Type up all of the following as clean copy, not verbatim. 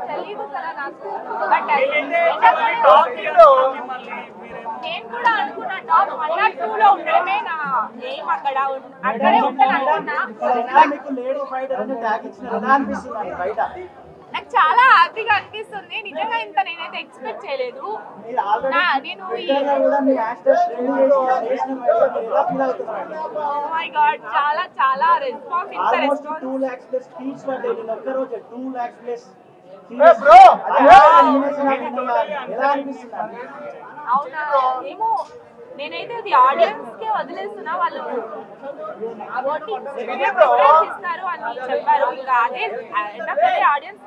తెలీదు కదా నాకు. బట్ నేను కూడా అనుకున్నా టాప్ 1 or 2 లో ఉండడమే నా ఎయిమ్. అక్కడే ఉంటాను అనుకున్నా. నాకు చాలా హ్యాపీగా అనిపిస్తుంది. నిజంగా ఇంత నేనైతే ఎక్స్పెక్ట్ చేయలేదు. నేను మై గాడ్ చాలా చాలా రెస్పాన్స్, ఇంత రెస్పాన్స్. అవునా ఏమో, నేనైతే అది ఆడియన్స్ కే వదిలేస్తున్నా. వాళ్ళు ఇస్తారు అని చెప్పారు. ఇంకా అదే ఆడియన్స్.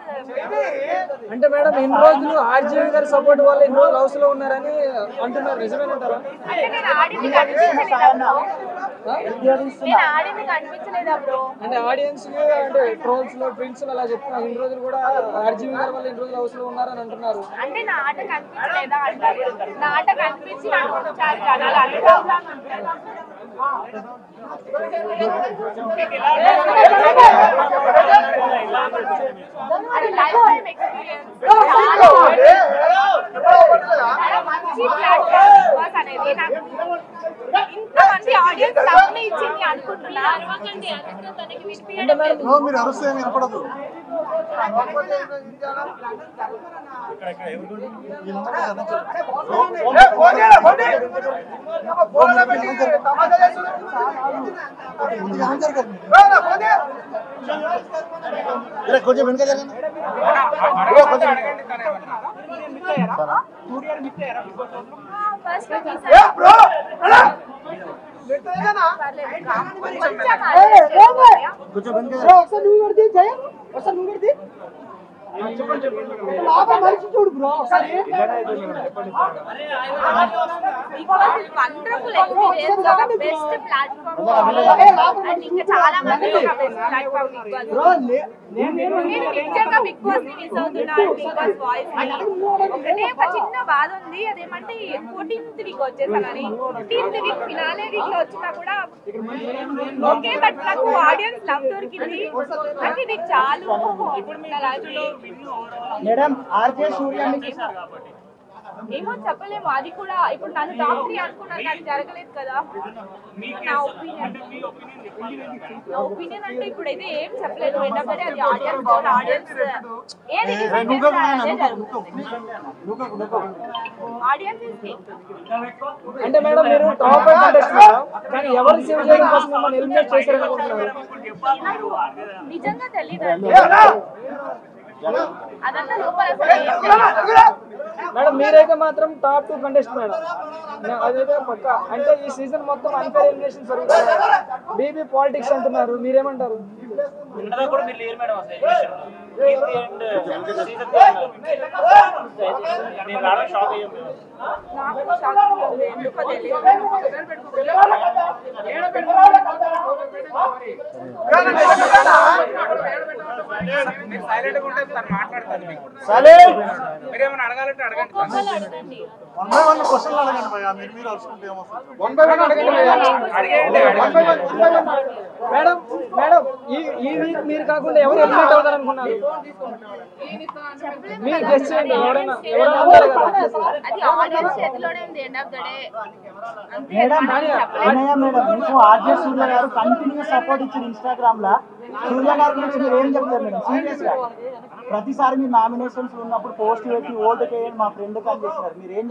అంటే మేడం ఇన్ని రోజులు ఆర్జీవి గారి సపోర్ట్ వల్ల ఇన్ని రోజులు హౌస్ లో ఉన్నారని అంటున్నారు, నిజమేనంటారా? అంటే నేను ఆడింది కనిపించలేదా బ్రో? అంటే ఆడియన్స్ అంటే ట్రోల్స్ లో ట్విన్స్ అలా చెప్తున్నారు, ఇన్ని రోజులు కూడా ఆర్జీవి గారి వల్ల ఇన్ని రోజులు హౌస్ లో ఉన్నారని అంటున్నారు. అంటే నా ఆట కనిపించలేదా అంటారు. నా ఆట కనిపించి నాకు వచ్చారు జనాలు. అది లైఫ్ టైం ఎక్స్పీరియన్స్. మంచి ప్లాట్ఫామ్ అనేది నాకు ఇంతమంది ఆడియన్స్ లవ్ ఇచ్చింది అనుకుంటున్నా. కొంచెం వెనుక వండర్ఫుల్ ఎక్స్పీరియన్స్, ఒక బెస్ట్ ప్లాట్ఫామ్. అండ్ ఇంకా చాలా మంది ప్లాట్ఫామ్ నేను నిజంగా బిగ్ బాస్ ని మిస్ అవుతున్నాను. బిగ్ బాస్ వాయిస్ ఒకటే ఒక చిన్న బాధ ఉంది. అదేమంటే 14th వీక్ వచ్చేసానని. 15th వీక్ ఫినాలే వీక్ లో వచ్చినా కూడా ఓకే, బట్ నాకు ఆడియన్స్ లవ్ దొరికింది. నాకు ఇది చాలు. మేడం ఆర్జే సూర్య ఏమో చెప్పలేము. అది కూడా ఇప్పుడు నన్ను టాప్ 3 అనుకున్నాను, నాకు జరగలేదు కదా. నా ఒపీనియన్ అంటే ఇప్పుడైతే ఏం చెప్పలేదు. ఏంటంటే అది ఆడియన్స్ ఏది ఆడియన్స్. అంటే మేడం మీరు టాప్ కానీ ఎవరు సేవ్ చేయడం కోసం మిమ్మల్ని ఎలిమినేట్ చేశారనుకుంటున్నారు? నిజంగా తెలీదు. అదంతా లోపల. మేడం మీరైతే మాత్రం టాప్ 2 కంటెస్ట్ మేడం, అదైతే పక్క. అంటే ఈ సీజన్ మొత్తం అన్ఫేర్ ఎలిమినేషన్ జరుగుతుంది. బీబీ పాలిటిక్స్ అంటున్నారు, మీరేమంటారు? మేడం మేడం ఈ వీక్ మీరు కాకుండా ఎవరు ఎలిమినేట్ అవుతారు అనుకున్నారు? మీరు గెస్ చేయండి. ఎవరైనా ఆర్జే సూర్య గారు కంటిన్యూ సపోర్ట్ ఇచ్చారు ఇన్స్టాగ్రామ్ లా. సూర్య గారి గురించి మీరు ఏం చెప్తారు మేడం? సీరియస్ గా ప్రతిసారి మీరు నామినేషన్స్ ఉన్నప్పుడు పోస్ట్ పెట్టి ఓటు చేయండి మా ఫ్రెండ్ అని చేసినారు, మీరు ఏం